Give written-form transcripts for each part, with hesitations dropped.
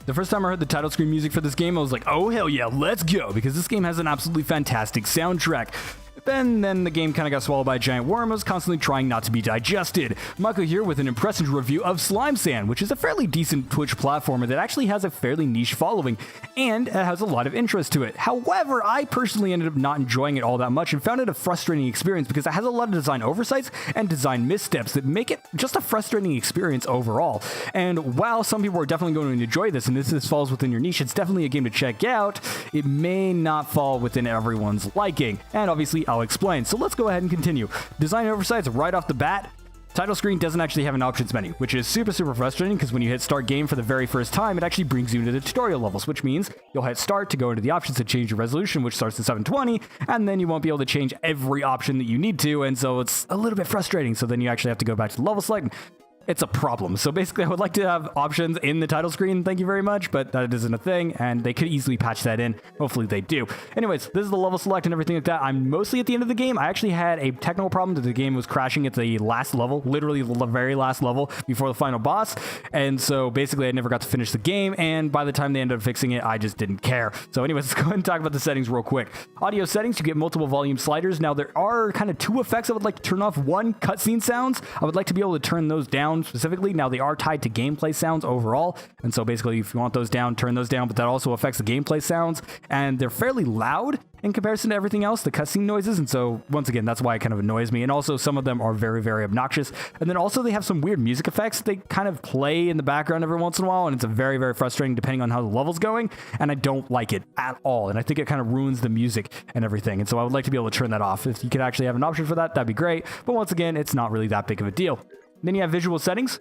The first time I heard the title screen music for this game, I was like, oh hell yeah, let's go, because this game has an absolutely fantastic soundtrack. Then the game kind of got swallowed by a giant worm. I was constantly trying not to be digested. Michael here with an impressive review of Slime Sand, which is a fairly decent Twitch platformer that actually has a fairly niche following, and it has a lot of interest to it. However, I personally ended up not enjoying it all that much and found it a frustrating experience because it has a lot of design oversights and design missteps that make it just a frustrating experience overall. And while some people are definitely going to enjoy this, and this falls within your niche, it's definitely a game to check out, it may not fall within everyone's liking. And obviously, I'll explain. So let's go ahead and continue. Design oversights right off the bat. Title screen doesn't actually have an options menu, which is super frustrating because when you hit start game for the very first time, it actually brings you into the tutorial levels, which means you'll hit start to go into the options to change your resolution, which starts at 720, and then you won't be able to change every option that you need to, and so it's a little bit frustrating. So then you actually have to go back to the level select. It's a problem. So basically, I would like to have options in the title screen, thank you very much, but that isn't a thing, and they could easily patch that in. Hopefully they do. Anyways, this is the level select and everything like that. I'm mostly at the end of the game. I actually had a technical problem that the game was crashing at the last level, literally the very last level before the final boss, and so basically I never got to finish the game, and by the time they ended up fixing it, I just didn't care. So anyways, let's go ahead and talk about the settings real quick. Audio settings, you get multiple volume sliders. Now there are kind of two effects I would like to turn off. One, cutscene sounds. I would like to be able to turn those down specifically. Now they are tied to gameplay sounds overall, and so basically if you want those down, turn those down, but that also affects the gameplay sounds, and they're fairly loud in comparison to everything else, the cutscene noises, and so once again, that's why it kind of annoys me. And also some of them are very obnoxious, and then also they have some weird music effects they kind of play in the background every once in a while, and it's a very frustrating depending on how the level's going, and I don't like it at all, and I think it kind of ruins the music and everything, and so I would like to be able to turn that off. If you could actually have an option for that, that'd be great, but once again, it's not really that big of a deal. Then you have visual settings.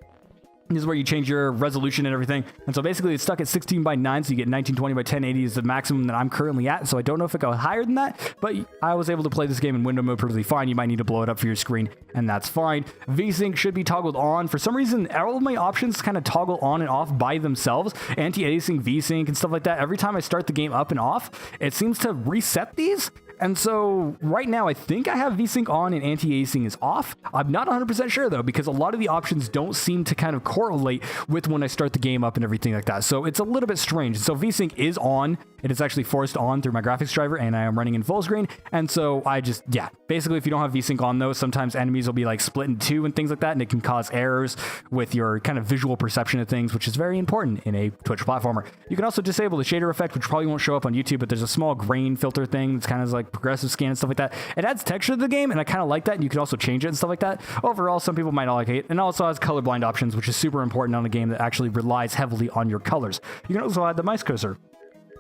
This is where you change your resolution and everything. And so basically it's stuck at 16 by 9, so you get 1920 by 1080 is the maximum that I'm currently at. So I don't know if it goes higher than that, but I was able to play this game in window mode perfectly fine. You might need to blow it up for your screen, and that's fine. VSync should be toggled on. For some reason, all of my options kind of toggle on and off by themselves. Anti-aliasing, VSync, and stuff like that. Every time I start the game up and off, it seems to reset these. And so right now I think I have VSync on and anti-aliasing is off. I'm not 100% sure though, because a lot of the options don't seem to kind of correlate with when I start the game up and everything like that. So it's a little bit strange. So VSync is on. It is actually forced on through my graphics driver, and I am running in full screen. And so I just, yeah, basically if you don't have VSync on though, sometimes enemies will be like split in two and things like that, and it can cause errors with your kind of visual perception of things, which is very important in a Twitch platformer. You can also disable the shader effect, which probably won't show up on YouTube, but there's a small grain filter thing that's kind of like progressive scan and stuff like that. It adds texture to the game, and I kind of like that, and you can also change it and stuff like that. Overall, some people might not like it, and also has colorblind options, which is super important on a game that actually relies heavily on your colors. You can also add the mice cursor,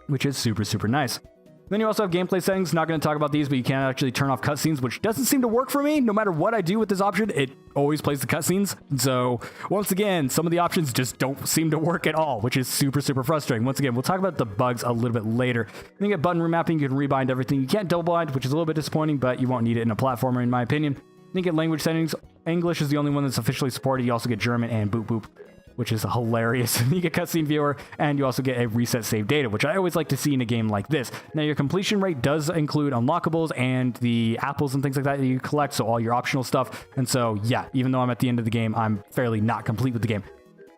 which is super nice. Then you also have gameplay settings. Not going to talk about these, but you can actually turn off cutscenes, which doesn't seem to work for me. No matter what I do with this option, it always plays the cutscenes. So once again, some of the options just don't seem to work at all, which is super frustrating. Once again, we'll talk about the bugs a little bit later. You get button remapping, you can rebind everything. You can't double blind, which is a little bit disappointing, but you won't need it in a platformer in my opinion. Then you get language settings. English is the only one that's officially supported. You also get German and boop, which is hilarious. You get cutscene viewer, and you also get a reset save data, which I always like to see in a game like this. Now, your completion rate does include unlockables and the apples and things like that you collect, so all your optional stuff. And so, yeah, even though I'm at the end of the game, I'm fairly not complete with the game.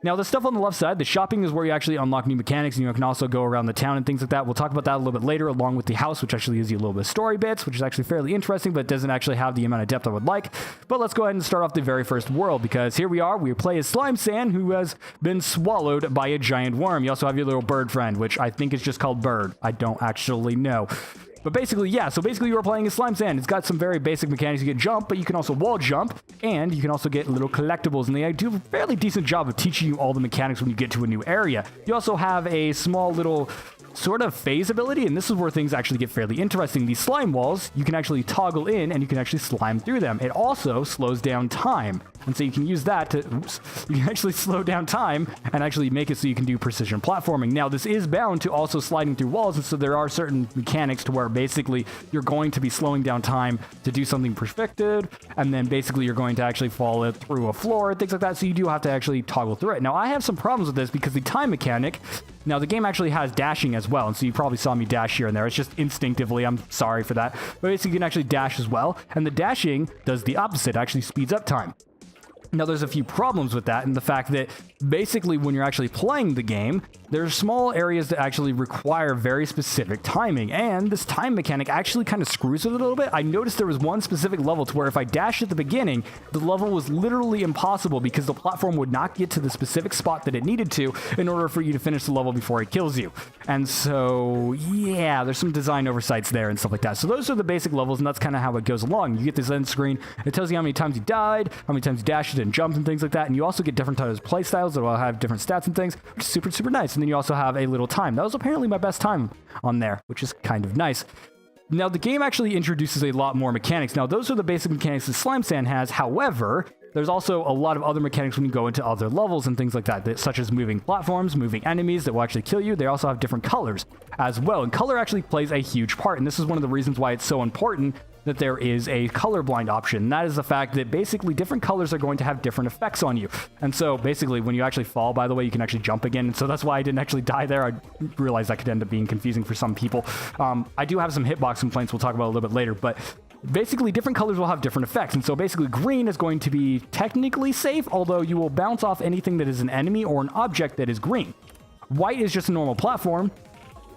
Now, the stuff on the left side, the shopping, is where you actually unlock new mechanics, and you can also go around the town and things like that. We'll talk about that a little bit later, along with the house, which actually gives you a little bit of story bits, which is actually fairly interesting, but doesn't actually have the amount of depth I would like. But let's go ahead and start off the very first world, because here we are. We play as Slime Sand, who has been swallowed by a giant worm. You also have your little bird friend, which I think is just called Bird. I don't actually know. But basically, yeah, so basically you are playing as Slime Sand. It's got some very basic mechanics. You get jump, but you can also wall jump, and you can also get little collectibles, and they do a fairly decent job of teaching you all the mechanics when you get to a new area. You also have a small little sort of phase ability, and this is where things actually get fairly interesting. These slime walls, you can actually toggle in, and you can actually slime through them. It also slows down time, and so you can use that to, you can actually slow down time and actually make it so you can do precision platforming. Now, this is bound to also sliding through walls, and so there are certain mechanics to where basically you're going to be slowing down time to do something perfected, and then basically you're going to actually fall through a floor, things like that, so you do have to actually toggle through it. Now, I have some problems with this because the time mechanic, now the game actually has dashing as well, and so you probably saw me dash here and there. It's just instinctively, I'm sorry for that, but basically you can actually dash as well, and the dashing does the opposite, actually speeds up time. Now, there's a few problems with that, and the fact that basically when you're actually playing the game, there's small areas that actually require very specific timing, and this time mechanic actually kind of screws with it a little bit. I noticed there was one specific level to where if I dashed at the beginning, the level was literally impossible because the platform would not get to the specific spot that it needed to in order for you to finish the level before it kills you. And so, yeah, there's some design oversights there and stuff like that. So those are the basic levels, and that's kind of how it goes along. You get this end screen, it tells you how many times you died, how many times you dashed and jumped and things like that, and you also get different types of play styles that will have different stats and things, which is super, super nice. And then you also have a little time. That was apparently my best time on there, which is kind of nice. Now, the game actually introduces a lot more mechanics. Now, those are the basic mechanics that Slime Sand has. However, there's also a lot of other mechanics when you go into other levels and things like that, such as moving platforms, moving enemies that will actually kill you. They also have different colors as well, and color actually plays a huge part, and this is one of the reasons why it's so important that there is a colorblind option. And that is the fact that basically different colors are going to have different effects on you. And so basically when you actually fall, by the way, you can actually jump again. And so that's why I didn't actually die there. I realized that could end up being confusing for some people. I do have some hitbox complaints we'll talk about a little bit later, but basically different colors will have different effects. And so basically green is going to be technically safe, although you will bounce off anything that is an enemy or an object that is green. White is just a normal platform,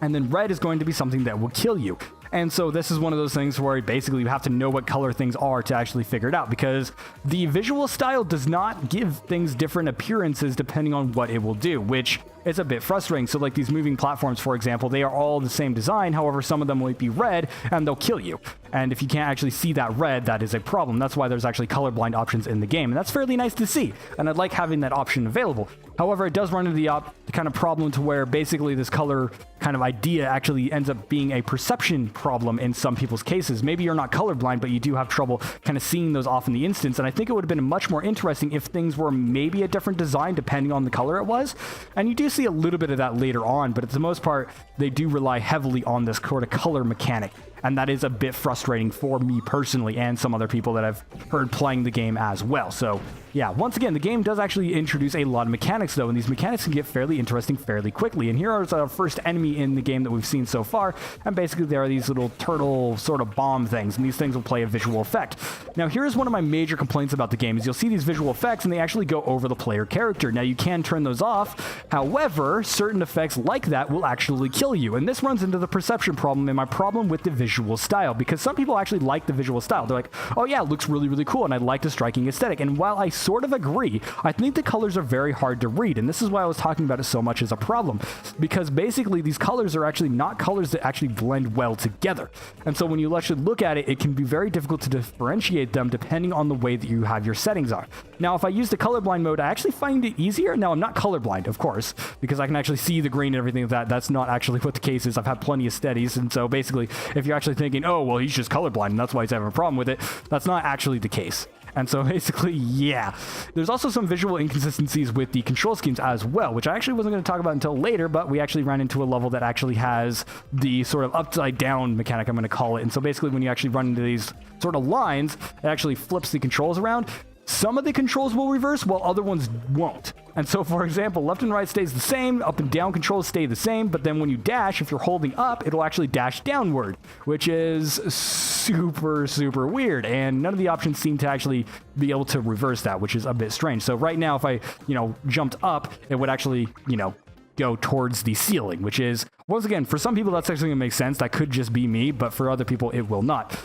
and then red is going to be something that will kill you. And so this is one of those things where basically you have to know what color things are to actually figure it out, because the visual style does not give things different appearances depending on what it will do, which is a bit frustrating. So like these moving platforms, for example, they are all the same design. However, some of them might be red and they'll kill you. And if you can't actually see that red, that is a problem. That's why there's actually colorblind options in the game. And that's fairly nice to see. And I'd like having that option available. However, it does run into the kind of problem to where basically this color kind of idea actually ends up being a perception problem in some people's cases. Maybe you're not colorblind, but you do have trouble kind of seeing those off in the instance. And I think it would have been much more interesting if things were maybe a different design depending on the color it was. And you do see a little bit of that later on, but for the most part, they do rely heavily on this sort of color mechanic. And that is a bit frustrating for me personally and some other people that I've heard playing the game as well. So yeah, once again, the game does actually introduce a lot of mechanics though, and these mechanics can get fairly interesting fairly quickly. And here is our first enemy in the game that we've seen so far. And basically there are these little turtle sort of bomb things, and these things will play a visual effect. Now here's one of my major complaints about the game is you'll see these visual effects and they actually go over the player character. Now you can turn those off. However, certain effects like that will actually kill you. And this runs into the perception problem and my problem with the visual style, because some people actually like the visual style. They're like, oh yeah, it looks really, really cool, and I like the striking aesthetic. And while I sort of agree, I think the colors are very hard to read, and this is why I was talking about it so much as a problem, because basically these colors are actually not colors that actually blend well together. And so when you actually look at it, it can be very difficult to differentiate them depending on the way that you have your settings are. Now, if I use the colorblind mode, I actually find it easier. Now, I'm not colorblind, of course, because I can actually see the green and everything like that. That's not actually what the case is. I've had plenty of studies, and so basically, if you're actually thinking, oh, well, he's just colorblind, and that's why he's having a problem with it, that's not actually the case. And so basically, yeah. There's also some visual inconsistencies with the control schemes as well, which I actually wasn't going to talk about until later, but we actually ran into a level that actually has the sort of upside down mechanic, I'm going to call it. And so basically when you actually run into these sort of lines, it actually flips the controls around. Some of the controls will reverse while other ones won't. And so, for example, left and right stays the same, up and down controls stay the same, but then when you dash, if you're holding up, it'll actually dash downward, which is super, super weird. And none of the options seem to actually be able to reverse that, which is a bit strange. So right now, if I, jumped up, it would actually, go towards the ceiling, which is, once again, for some people, that's actually going to make sense. That could just be me, but for other people, it will not.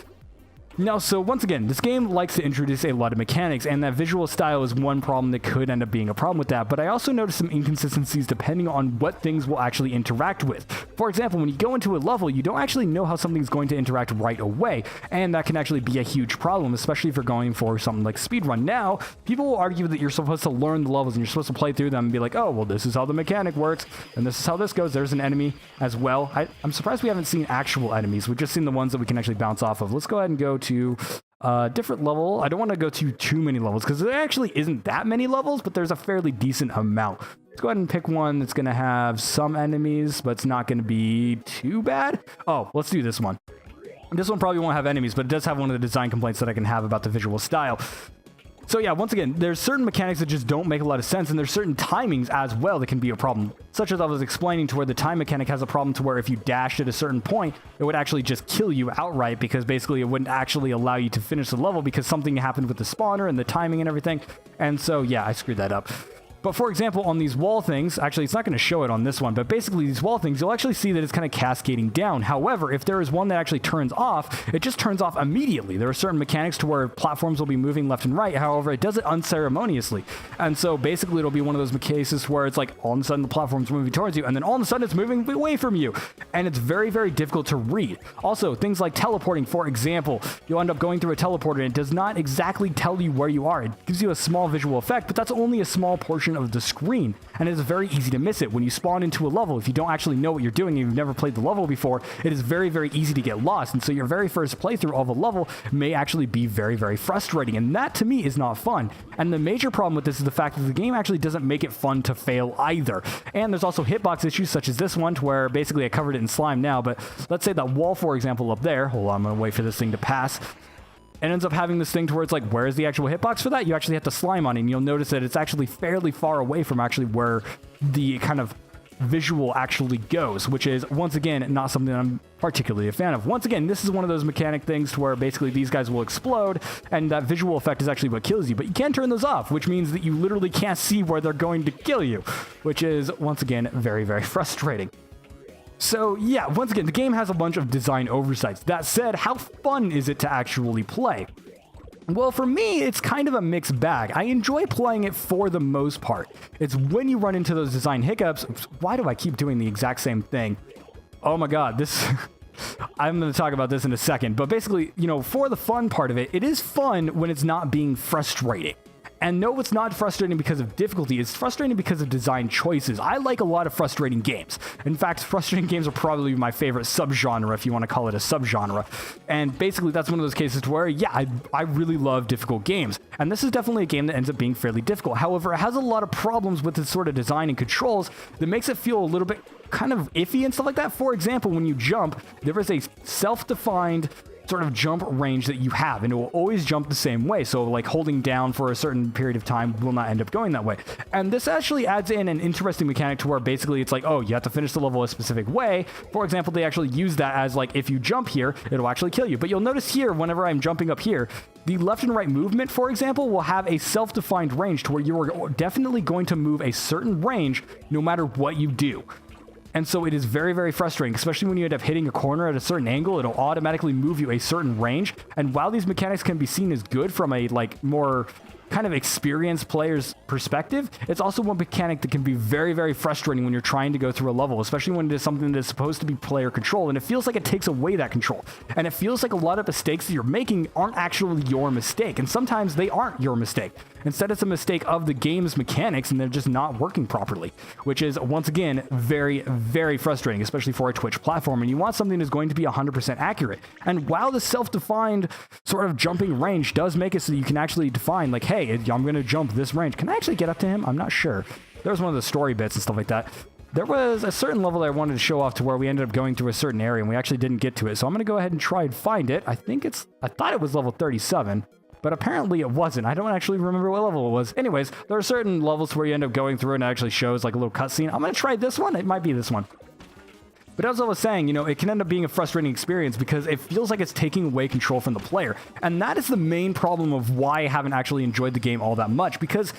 Now, so once again, this game likes to introduce a lot of mechanics, and that visual style is one problem that could end up being a problem with that, but I also noticed some inconsistencies depending on what things will actually interact with. For example, when you go into a level, you don't actually know how something's going to interact right away, and that can actually be a huge problem, especially if you're going for something like speedrun. Now, people will argue that you're supposed to learn the levels, and you're supposed to play through them and be like, oh, well, this is how the mechanic works, and this is how this goes. There's an enemy as well. I'm surprised we haven't seen actual enemies. We've just seen the ones that we can actually bounce off of. Let's go ahead and go to a different level. I don't want to go to too many levels because there actually isn't that many levels, but there's a fairly decent amount. Let's go ahead and pick one that's going to have some enemies, but it's not going to be too bad. Oh, let's do this one. This one probably won't have enemies, but it does have one of the design complaints that I can have about the visual style. So yeah, once again, there's certain mechanics that just don't make a lot of sense, and there's certain timings as well that can be a problem. Such as I was explaining, to where the time mechanic has a problem to where if you dashed at a certain point, it would actually just kill you outright, because basically it wouldn't actually allow you to finish the level because something happened with the spawner and the timing and everything. And so yeah, I screwed that up. But for example, on these wall things, actually it's not going to show it on this one, but basically these wall things, you'll actually see that it's kind of cascading down. However, if there is one that actually turns off, it just turns off immediately. There are certain mechanics to where platforms will be moving left and right. However, it does it unceremoniously. And so basically it'll be one of those cases where it's like all of a sudden the platform's moving towards you, and then all of a sudden it's moving away from you. And it's very, very difficult to read. Also, things like teleporting, for example, you'll end up going through a teleporter and it does not exactly tell you where you are. It gives you a small visual effect, but that's only a small portion of the screen, and it's very easy to miss it. When you spawn into a level, if you don't actually know what you're doing and you've never played the level before, it is very, very easy to get lost, and so your very first playthrough of a level may actually be very, very frustrating, and that to me is not fun. And the major problem with this is the fact that the game actually doesn't make it fun to fail either. And there's also hitbox issues such as this one, to where basically I covered it in slime now, but let's say that wall, for example, up there, hold on, I'm gonna wait for this thing to pass. It ends up having this thing to where it's like, where is the actual hitbox for that? You actually have to slime on it, and you'll notice that it's actually fairly far away from actually where the kind of visual actually goes, which is, once again, not something that I'm particularly a fan of. Once again, this is one of those mechanic things to where basically these guys will explode, and that visual effect is actually what kills you, but you can't turn those off, which means that you literally can't see where they're going to kill you, which is, once again, very, very frustrating. So yeah, once again, the game has a bunch of design oversights. That said, how fun is it to actually play? Well, for me, it's kind of a mixed bag. I enjoy playing it for the most part. It's when you run into those design hiccups. Why do I keep doing the exact same thing? Oh my god, this... I'm going to talk about this in a second, but basically, you know, for the fun part of it, it is fun when it's not being frustrating. And no, it's not frustrating because of difficulty. It's frustrating because of design choices. I like a lot of frustrating games. In fact, frustrating games are probably my favorite subgenre, if you want to call it a subgenre. And basically, that's one of those cases to where, yeah, I really love difficult games. And this is definitely a game that ends up being fairly difficult. However, it has a lot of problems with its sort of design and controls that makes it feel a little bit kind of iffy and stuff like that. For example, when you jump, there is a self-defined sort of jump range that you have, and it will always jump the same way. So like holding down for a certain period of time will not end up going that way. And this actually adds in an interesting mechanic to where basically it's like, oh, you have to finish the level a specific way. For example, they actually use that as like, if you jump here, it'll actually kill you. But you'll notice here, whenever I'm jumping up here, the left and right movement, for example, will have a self-defined range to where you are definitely going to move a certain range no matter what you do. And so it is very, very frustrating, especially when you end up hitting a corner at a certain angle. It'll automatically move you a certain range. And while these mechanics can be seen as good from a like more kind of experienced player's perspective, it's also one mechanic that can be very, very frustrating when you're trying to go through a level, especially when it is something that is supposed to be player control, and it feels like it takes away that control. And it feels like a lot of mistakes that you're making aren't actually your mistake, and sometimes they aren't your mistake. Instead, it's a mistake of the game's mechanics, and they're just not working properly, which is, once again, very, very frustrating, especially for a Twitch platform, and you want something that's going to be 100% accurate. And while the self-defined sort of jumping range does make it so you can actually define, like, hey, I'm going to jump this range. Can I actually get up to him? I'm not sure. There was one of the story bits and stuff like that. There was a certain level that I wanted to show off to where we ended up going through a certain area, and we actually didn't get to it, so I'm going to go ahead and try and find it. I thought it was level 37. But apparently it wasn't. I don't actually remember what level it was. Anyways, there are certain levels where you end up going through and it actually shows like a little cutscene. I'm going to try this one. It might be this one. But as I was saying, you know, it can end up being a frustrating experience because it feels like it's taking away control from the player. And that is the main problem of why I haven't actually enjoyed the game all that much, because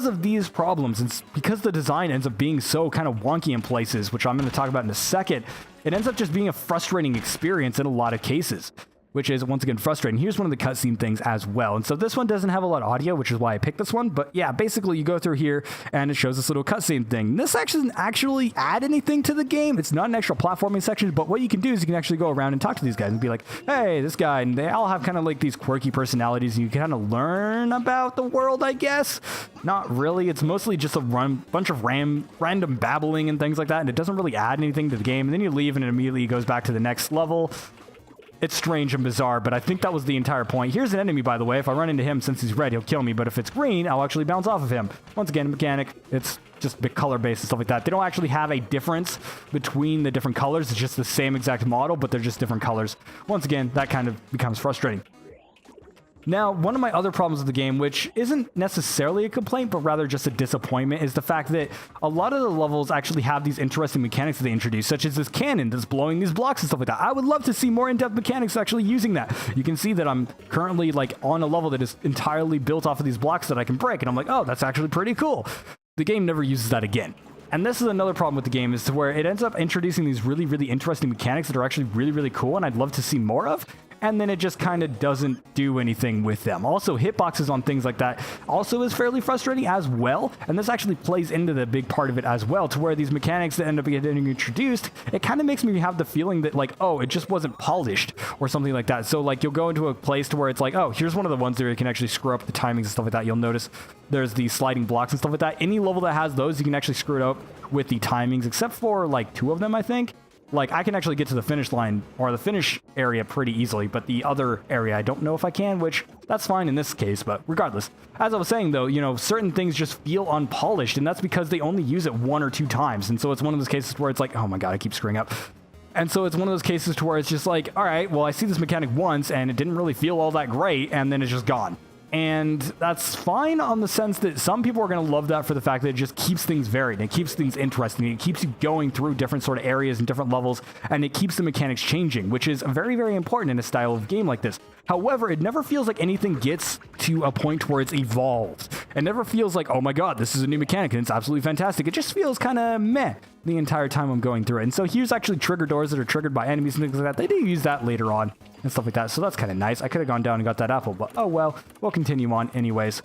of these problems, and because the design ends up being so kind of wonky in places, which I'm going to talk about in a second, it ends up just being a frustrating experience in a lot of cases, which is, once again, frustrating. Here's one of the cutscene things as well. And so this one doesn't have a lot of audio, which is why I picked this one. But yeah, basically you go through here and it shows this little cutscene thing. This actually doesn't actually add anything to the game. It's not an extra platforming section, but what you can do is you can actually go around and talk to these guys and be like, hey, this guy, and they all have kind of like these quirky personalities, and you kind of learn about the world, I guess. Not really. It's mostly just a bunch of random babbling and things like that, and it doesn't really add anything to the game. And then you leave and it immediately goes back to the next level. It's strange and bizarre, but I think that was the entire point. Here's an enemy, by the way. If I run into him, since he's red, he'll kill me. But if it's green, I'll actually bounce off of him. Once again, mechanic. It's just big color-based and stuff like that. They don't actually have a difference between the different colors. It's just the same exact model, but they're just different colors. Once again, that kind of becomes frustrating. Now, one of my other problems with the game, which isn't necessarily a complaint, but rather just a disappointment, is the fact that a lot of the levels actually have these interesting mechanics that they introduce, such as this cannon that's blowing these blocks and stuff like that. I would love to see more in-depth mechanics actually using that. You can see that I'm currently like on a level that is entirely built off of these blocks that I can break, and I'm like, oh, that's actually pretty cool. The game never uses that again. And this is another problem with the game, is to where it ends up introducing these really, really interesting mechanics that are actually really, really cool, and I'd love to see more of. And then it just kind of doesn't do anything with them. Also, hitboxes on things like that also is fairly frustrating as well. And this actually plays into the big part of it as well, to where these mechanics that end up getting introduced, it kind of makes me have the feeling that like, oh, it just wasn't polished or something like that. So like you'll go into a place to where it's like, oh, here's one of the ones where you can actually screw up the timings and stuff like that. You'll notice there's the sliding blocks and stuff like that. Any level that has those, you can actually screw it up with the timings, except for like 2 of them, I think. Like, I can actually get to the finish line or the finish area pretty easily, but the other area, I don't know if I can, which that's fine in this case. But regardless, as I was saying, though, you know, certain things just feel unpolished, and that's because they only use it 1 or 2 times. And so it's one of those cases where it's like, oh my God, I keep screwing up. And so it's one of those cases to where it's just like, all right, well, I see this mechanic once and it didn't really feel all that great, and then it's just gone. And that's fine on the sense that some people are going to love that for the fact that it just keeps things varied. It keeps things interesting. It keeps you going through different sort of areas and different levels, and it keeps the mechanics changing, which is very, very important in a style of game like this. However, it never feels like anything gets to a point where it's evolved. It never feels like, oh my God, this is a new mechanic and it's absolutely fantastic. It just feels kind of meh the entire time I'm going through it. And so here's actually trigger doors that are triggered by enemies and things like that. They do use that later on and stuff like that. So that's kind of nice. I could have gone down and got that apple, but oh well, we'll continue on anyways.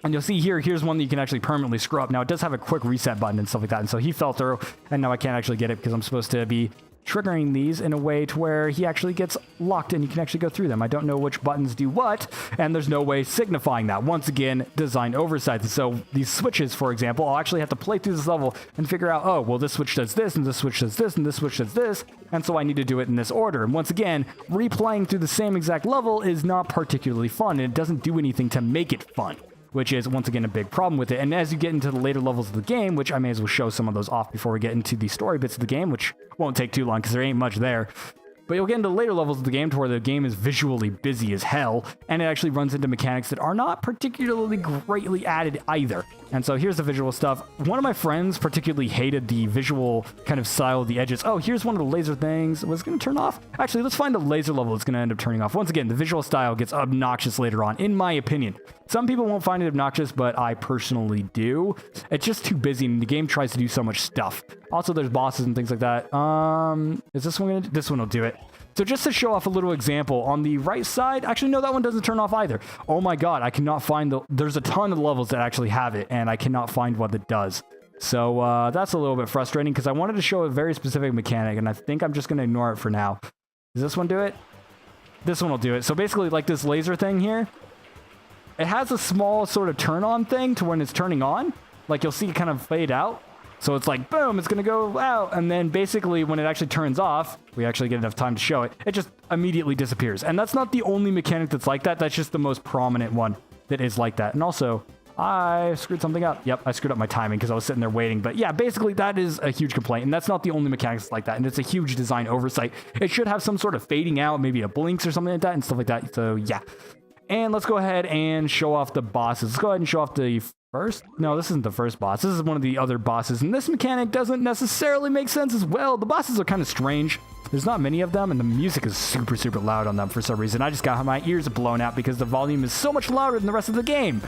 And you'll see here's one that you can actually permanently screw up. Now, it does have a quick reset button and stuff like that. And so he fell through, and now I can't actually get it because I'm supposed to be triggering these in a way to where he actually gets locked and you can actually go through them. I don't know which buttons do what, and there's no way signifying that. Once again, design oversight. So these switches, for example, I'll actually have to play through this level and figure out, oh, well, this switch does this, and this switch does this, and this switch does this, and so I need to do it in this order. And once again, replaying through the same exact level is not particularly fun, and it doesn't do anything to make it fun, which is, once again, a big problem with it. And as you get into the later levels of the game, which I may as well show some of those off before we get into the story bits of the game, which won't take too long because there ain't much there. But you'll get into later levels of the game to where the game is visually busy as hell, and it actually runs into mechanics that are not particularly greatly added either. And so here's the visual stuff. One of my friends particularly hated the visual kind of style of the edges. Oh, here's one of the laser things. Was it going to turn off? Actually, let's find a laser level that's going to end up turning off. Once again, the visual style gets obnoxious later on, in my opinion. Some people won't find it obnoxious, but I personally do. It's just too busy, and the game tries to do so much stuff. Also, there's bosses and things like that. Is this one going to... This one will do it. So just to show off a little example, on the right side, actually, no, that one doesn't turn off either. Oh my God, I cannot find there's a ton of levels that actually have it, and I cannot find what it does. So that's a little bit frustrating because I wanted to show a very specific mechanic, and I think I'm just going to ignore it for now. Does this one do it? This one will do it. So basically, like this laser thing here, it has a small sort of turn on thing to when it's turning on. Like you'll see it kind of fade out. So it's like, boom, it's going to go out. And then basically when it actually turns off, we actually get enough time to show it, it just immediately disappears. And that's not the only mechanic that's like that. That's just the most prominent one that is like that. And also, I screwed something up. Yep, I screwed up my timing because I was sitting there waiting. But yeah, basically that is a huge complaint. And that's not the only mechanics that's like that. And it's a huge design oversight. It should have some sort of fading out, maybe a blinks or something like that and stuff like that. So yeah. And let's go ahead and show off the bosses. Let's go ahead and show off the first? No, this isn't the first boss. This is one of the other bosses, and this mechanic doesn't necessarily make sense as well. The bosses are kind of strange. There's not many of them, and the music is super, super loud on them for some reason. I just got my ears blown out because the volume is so much louder than the rest of the game.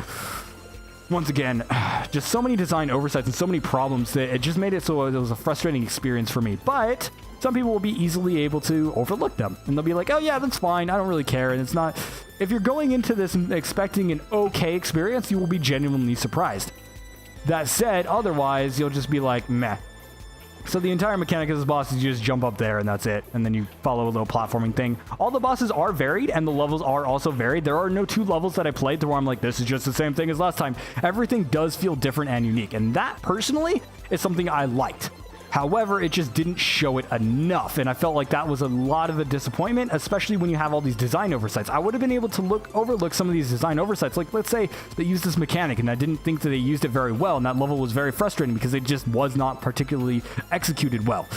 Once again, just so many design oversights and so many problems that it just made it so it was a frustrating experience for me. But some people will be easily able to overlook them, and they'll be like, oh yeah, that's fine, I don't really care. And it's not... If you're going into this expecting an okay experience, you will be genuinely surprised. That said, otherwise, you'll just be like, meh. So the entire mechanic of this boss is you just jump up there and that's it. And then you follow a little platforming thing. All the bosses are varied and the levels are also varied. There are no 2 levels that I played to where I'm like, this is just the same thing as last time. Everything does feel different and unique. And that, personally, is something I liked. However, it just didn't show it enough, and I felt like that was a lot of a disappointment, especially when you have all these design oversights. I would have been able to overlook some of these design oversights. Like, let's say they used this mechanic, and I didn't think that they used it very well, and that level was very frustrating because it just was not particularly executed well.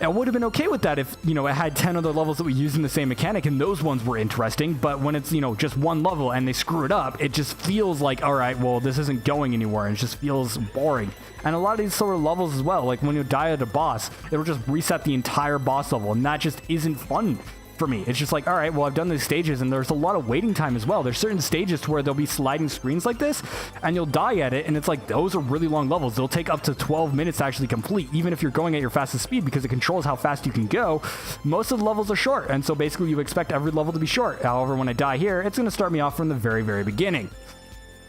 I would have been okay with that if, you know, it had 10 other levels that were using the same mechanic and those ones were interesting. But when it's, you know, just one level and they screw it up, it just feels like, all right, well, this isn't going anywhere. And it just feels boring. And a lot of these sort of levels as well, like when you die at a boss, it'll just reset the entire boss level. And that just isn't fun for me. It's just like, all right, well, I've done these stages and there's a lot of waiting time as well. There's certain stages where there'll be sliding screens like this and you'll die at it. And it's like, those are really long levels. They'll take up to 12 minutes to actually complete, even if you're going at your fastest speed, because it controls how fast you can go. Most of the levels are short. And so basically you expect every level to be short. However, when I die here, it's going to start me off from the very, very beginning.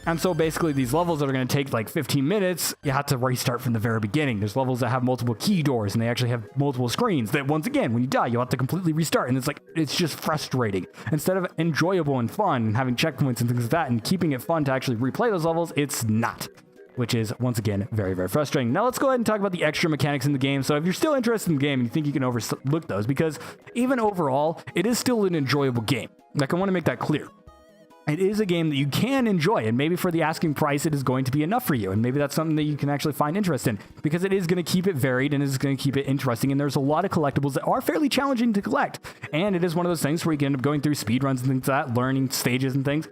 And so basically these levels that are going to take like 15 minutes, you have to restart from the very beginning. There's levels that have multiple key doors and they actually have multiple screens that once again, when you die, you'll have to completely restart. And it's like, it's just frustrating. Instead of enjoyable and fun and having checkpoints and things like that and keeping it fun to actually replay those levels, it's not. Which is, once again, very, very frustrating. Now let's go ahead and talk about the extra mechanics in the game. So if you're still interested in the game and you think you can overlook those, because even overall, it is still an enjoyable game. Like, I want to make that clear. It is a game that you can enjoy, and maybe for the asking price, it is going to be enough for you. And maybe that's something that you can actually find interest in, because it is going to keep it varied and it is going to keep it interesting. And there's a lot of collectibles that are fairly challenging to collect. And it is one of those things where you can end up going through speedruns and things like that, learning stages and things.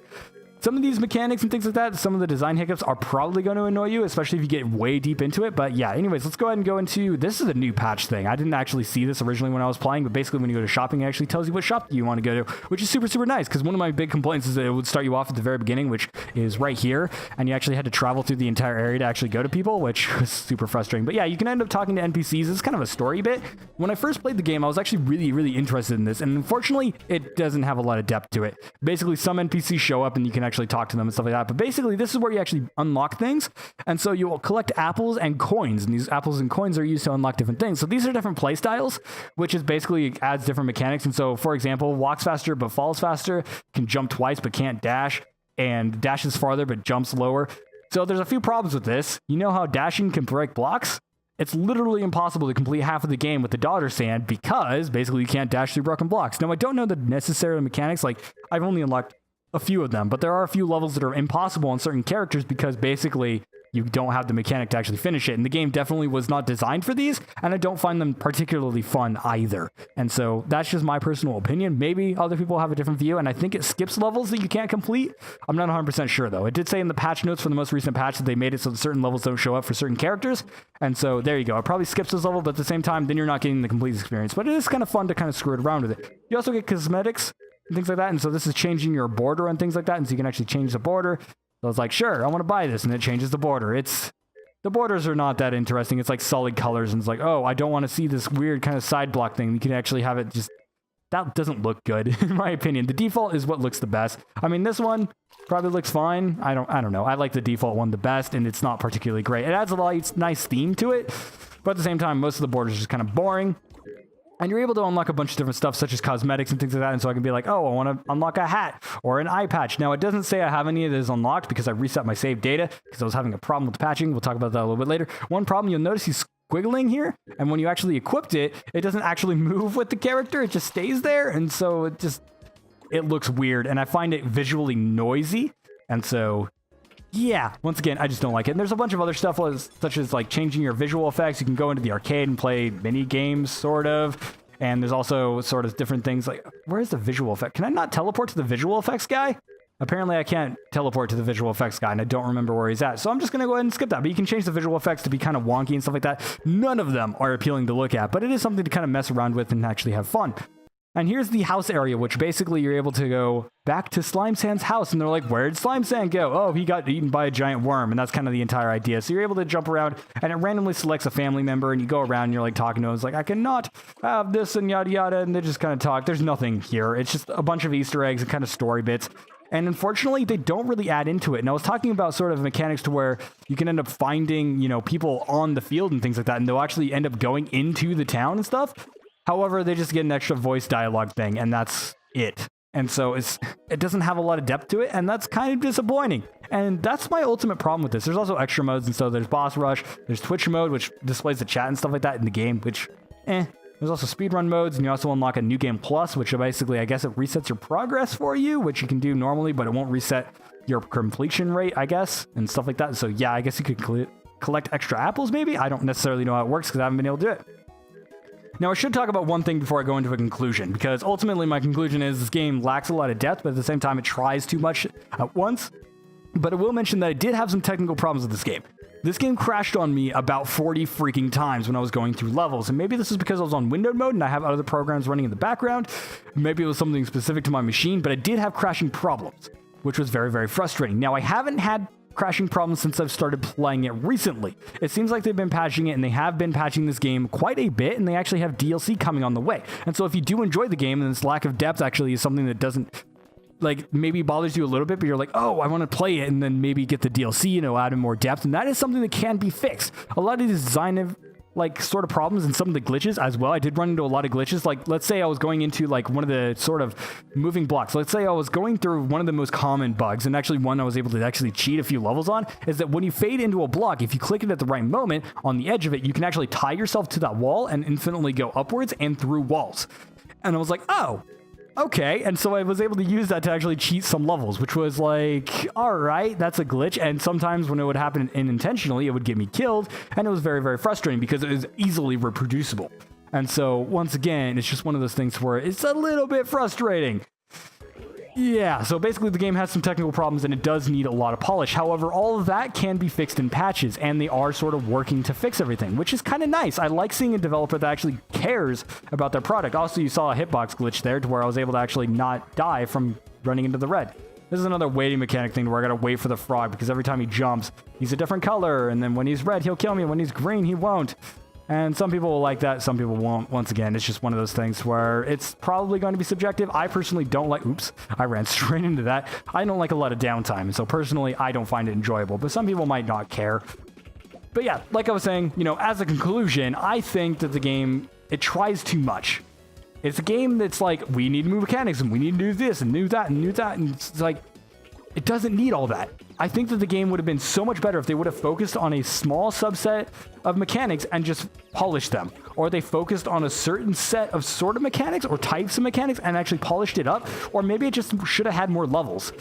Some of these mechanics and things like that, some of the design hiccups are probably going to annoy you, especially if you get way deep into it. But yeah, anyways, let's go ahead and go into, this is a new patch thing. I didn't actually see this originally when I was playing, but basically when you go to shopping, it actually tells you what shop you want to go to, which is super, super nice. Because one of my big complaints is that it would start you off at the very beginning, which is right here. And you actually had to travel through the entire area to actually go to people, which was super frustrating. But yeah, you can end up talking to NPCs. It's kind of a story bit. When I first played the game, I was actually really, really interested in this. And unfortunately, it doesn't have a lot of depth to it. Basically, some NPCs show up and you can actually talk to them and stuff like that. But basically, this is where you actually unlock things. And so you will collect apples and coins. And these apples and coins are used to unlock different things. So these are different play styles, which is basically adds different mechanics. And so, for example, walks faster but falls faster, can jump twice but can't dash, and dashes farther but jumps lower. So there's a few problems with this. You know how dashing can break blocks? It's literally impossible to complete half of the game with the daughter sand because basically you can't dash through broken blocks. Now, I don't know the necessary mechanics. Like, I've only unlocked a few of them, but there are a few levels that are impossible on certain characters because basically you don't have the mechanic to actually finish it. And the game definitely was not designed for these, and I don't find them particularly fun either. And so that's just my personal opinion. Maybe other people have a different view, and I think it skips levels that you can't complete. I'm not 100% sure, though. It did say in the patch notes for the most recent patch that they made it so that certain levels don't show up for certain characters. And so there you go. It probably skips this level, but at the same time, then you're not getting the complete experience. But it is kind of fun to kind of screw it around with it. You also get cosmetics and things like that. And so this is changing your border and things like that. And so you can actually change the border. So I was like, sure, I want to buy this. And it changes the border. The borders are not that interesting. It's like solid colors. And it's like, oh, I don't want to see this weird kind of side block thing. You can actually have it just, that doesn't look good in my opinion. The default is what looks the best. I mean, this one probably looks fine. I don't know. I like the default one the best, and it's not particularly great. It adds a lot of nice theme to it. But at the same time, most of the borders are just kind of boring. And you're able to unlock a bunch of different stuff, such as cosmetics and things like that. And so I can be like, oh, I want to unlock a hat or an eye patch. Now, it doesn't say I have any of this unlocked because I reset my save data because I was having a problem with the patching. We'll talk about that a little bit later. One problem, you'll notice he's squiggling here. And when you actually equipped it, it doesn't actually move with the character. It just stays there. And so it looks weird. And I find it visually noisy. And so, yeah, once again, I just don't like it. And there's a bunch of other stuff, such as like changing your visual effects. You can go into the arcade and play mini games, sort of. And there's also sort of different things like, where's the visual effect? Can I not teleport to the visual effects guy? Apparently I can't teleport to the visual effects guy, and I don't remember where he's at. So I'm just going to go ahead and skip that. But you can change the visual effects to be kind of wonky and stuff like that. None of them are appealing to look at, but it is something to kind of mess around with and actually have fun. And here's the house area, which basically you're able to go back to Slime Sand's house. And they're like, where'd Slime Sand go? Oh, he got eaten by a giant worm. And that's kind of the entire idea. So you're able to jump around, and it randomly selects a family member, and you go around and you're like talking to them. It's like, I cannot have this and yada yada. And they just kind of talk. There's nothing here. It's just a bunch of Easter eggs and kind of story bits. And unfortunately, they don't really add into it. And I was talking about sort of mechanics to where you can end up finding, you know, people on the field and things like that. And they'll actually end up going into the town and stuff. However, they just get an extra voice dialogue thing, and that's it. And so it doesn't have a lot of depth to it, and that's kind of disappointing. And that's my ultimate problem with this. There's also extra modes, and so there's boss rush, there's Twitch mode, which displays the chat and stuff like that in the game, which, There's also speedrun modes, and you also unlock a new game plus, which basically, I guess it resets your progress for you, which you can do normally, but it won't reset your completion rate, I guess, and stuff like that. So yeah, I guess you could collect extra apples, maybe? I don't necessarily know how it works because I haven't been able to do it. Now, I should talk about one thing before I go into a conclusion, because ultimately my conclusion is this game lacks a lot of depth, but at the same time it tries too much at once. But I will mention that I did have some technical problems with this game. This game crashed on me about 40 freaking times when I was going through levels, and maybe this is because I was on windowed mode and I have other programs running in the background. Maybe it was something specific to my machine, but I did have crashing problems, which was very, very frustrating. Now, I haven't had crashing problems since I've started playing it recently. It seems like they've been patching it, and they have been patching this game quite a bit, and they actually have DLC coming on the way. And so if you do enjoy the game, and this lack of depth actually is something that doesn't, like, maybe bothers you a little bit, but you're like, oh, I want to play it, and then maybe get the DLC, you know, add in more depth, and that is something that can be fixed. A lot of these design of, like, sort of problems and some of the glitches as well. I did run into a lot of glitches. Like, let's say I was going into, like, one of the sort of moving blocks. Let's say I was going through one of the most common bugs, and actually one I was able to actually cheat a few levels on, is that when you fade into a block, if you click it at the right moment on the edge of it, you can actually tie yourself to that wall and infinitely go upwards and through walls. And I was like, oh, okay. And so I was able to use that to actually cheat some levels, which was like, all right, that's a glitch. And sometimes when it would happen unintentionally, it would get me killed. And it was very, very frustrating because it was easily reproducible. And so once again, it's just one of those things where it's a little bit frustrating. Yeah, so basically the game has some technical problems and it does need a lot of polish. However, all of that can be fixed in patches, and they are sort of working to fix everything, which is kind of nice. I like seeing a developer that actually cares about their product. Also, you saw a hitbox glitch there to where I was able to actually not die from running into the red. This is another waiting mechanic thing where I gotta wait for the frog, because every time he jumps, he's a different color, and then when he's red, he'll kill me. When he's green, he won't. And some people will like that, some people won't. Once again, it's just one of those things where it's probably going to be subjective. I personally don't like, oops, I ran straight into that. I don't like a lot of downtime, and so personally, I don't find it enjoyable, but some people might not care. But yeah, like I was saying, you know, as a conclusion, I think that the game, it tries too much. It's a game that's like, we need new mechanics, and we need to do this, and do that, and do that, and it's like, it doesn't need all that. I think that the game would have been so much better if they would have focused on a small subset of mechanics and just polished them. Or they focused on a certain set of sort of mechanics or types of mechanics and actually polished it up. Or maybe it just should have had more levels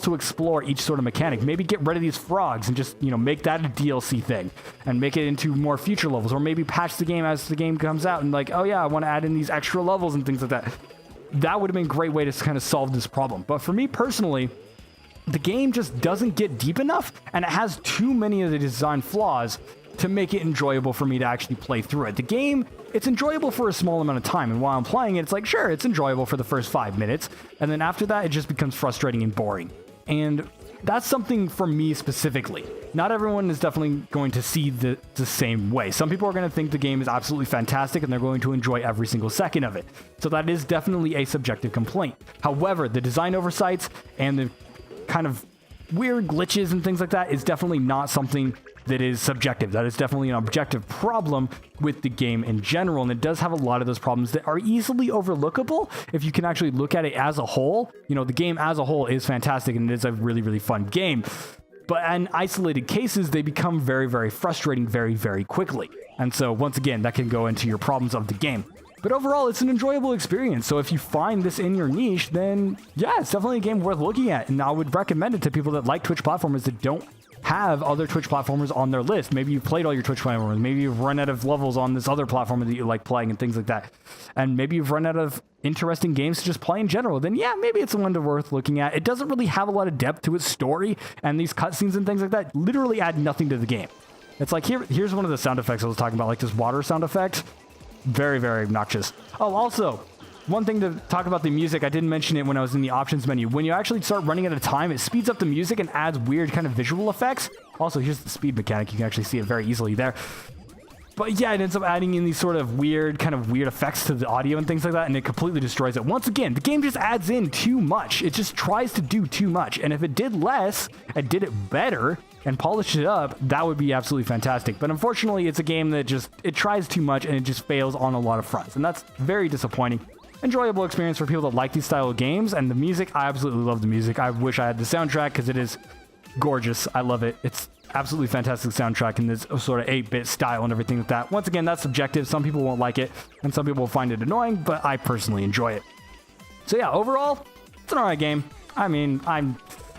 to explore each sort of mechanic. Maybe get rid of these frogs and just, you know, make that a DLC thing and make it into more future levels. Or maybe patch the game as the game comes out and like, oh yeah, I want to add in these extra levels and things like that. That would have been a great way to kind of solve this problem. But for me personally, the game just doesn't get deep enough, and it has too many of the design flaws to make it enjoyable for me to actually play through it. The game, it's enjoyable for a small amount of time, and while I'm playing it, it's like, sure, it's enjoyable for the first 5 minutes, and then after that, it just becomes frustrating and boring. And that's something for me specifically. Not everyone is definitely going to see the same way. Some people are going to think the game is absolutely fantastic, and they're going to enjoy every single second of it. So that is definitely a subjective complaint. However, the design oversights and the kind of weird glitches and things like that is definitely not something that is subjective. That is definitely an objective problem with the game in general, and it does have a lot of those problems that are easily overlookable if you can actually look at it as a whole. You know, the game as a whole is fantastic, and it is a really, really fun game. But in isolated cases, they become very, very frustrating very, very quickly. And so, once again, that can go into your problems of the game. But overall, it's an enjoyable experience. So if you find this in your niche, then yeah, it's definitely a game worth looking at. And I would recommend it to people that like Twitch platformers that don't have other Twitch platformers on their list. Maybe you've played all your Twitch platformers. Maybe you've run out of levels on this other platform that you like playing and things like that. And maybe you've run out of interesting games to just play in general. Then yeah, maybe it's one worth looking at. It doesn't really have a lot of depth to its story, and these cutscenes and things like that literally add nothing to the game. It's like, here's one of the sound effects I was talking about, like this water sound effect. Very, very obnoxious. Oh, also, one thing to talk about the music, I didn't mention it when I was in the options menu. When you actually start running at a time, it speeds up the music and adds weird kind of visual effects. Also, here's the speed mechanic. You can actually see it very easily there. But yeah, it ends up adding in these sort of weird effects to the audio and things like that, and it completely destroys it. Once again, the game just adds in too much. It just tries to do too much. And if it did less and did it better and polished it up, that would be absolutely fantastic. But unfortunately, it's a game that it tries too much and it just fails on a lot of fronts. And that's very disappointing. Enjoyable experience for people that like these style of games. And the music, I absolutely love the music. I wish I had the soundtrack because it is gorgeous. I love it. It's absolutely fantastic soundtrack in this sort of 8-bit style and everything like that. Once again, that's subjective. Some people won't like it and some people will find it annoying, but I personally enjoy it. So yeah, overall, it's an alright game. I mean,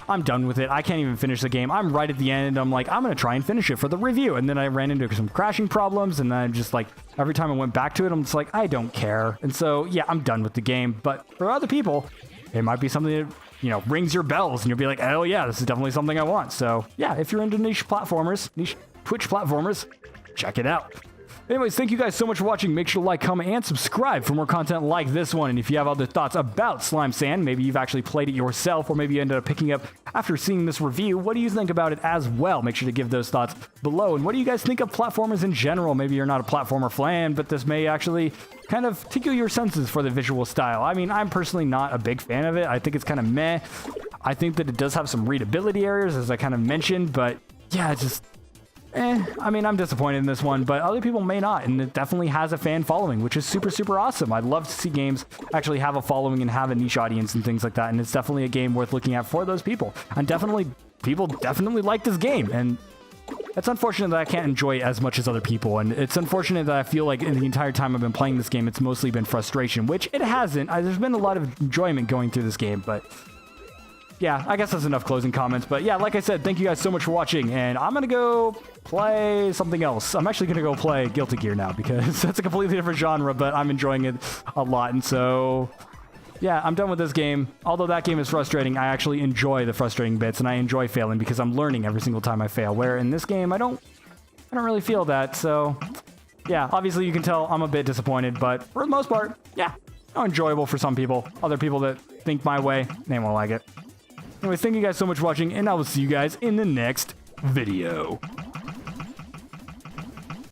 I'm done with it. I can't even finish the game. I'm right at the end. I'm like, I'm going to try and finish it for the review. And then I ran into some crashing problems. And then I'm just like, every time I went back to it, I'm just like, I don't care. And so, yeah, I'm done with the game. But for other people, it might be something that, you know, rings your bells. And you'll be like, oh, yeah, this is definitely something I want. So, yeah, if you're into niche platformers, niche Twitch platformers, check it out. Anyways, thank you guys so much for watching. Make sure to like, comment, and subscribe for more content like this one. And if you have other thoughts about Slime Sand, maybe you've actually played it yourself, or maybe you ended up picking up after seeing this review, what do you think about it as well? Make sure to give those thoughts below. And what do you guys think of platformers in general? Maybe you're not a platformer fan, but this may actually kind of tickle your senses for the visual style. I mean, I'm personally not a big fan of it. I think it's kind of meh. I think that it does have some readability errors, as I kind of mentioned, but yeah, it's just... I mean, I'm disappointed in this one, but other people may not, and it definitely has a fan following, which is super, super awesome. I'd love to see games actually have a following and have a niche audience and things like that, and it's definitely a game worth looking at for those people. And people definitely like this game, and it's unfortunate that I can't enjoy it as much as other people, and it's unfortunate that I feel like in the entire time I've been playing this game, it's mostly been frustration, which it hasn't. There's been a lot of enjoyment going through this game, but... yeah, I guess that's enough closing comments. But yeah, like I said, thank you guys so much for watching. And I'm going to go play something else. I'm actually going to go play Guilty Gear now because that's a completely different genre, but I'm enjoying it a lot. And so, yeah, I'm done with this game. Although that game is frustrating, I actually enjoy the frustrating bits and I enjoy failing because I'm learning every single time I fail. Where in this game, I don't really feel that. So, yeah, obviously you can tell I'm a bit disappointed, but for the most part, yeah, enjoyable for some people. Other people that think my way, they won't like it. Anyways, thank you guys so much for watching, and I will see you guys in the next video.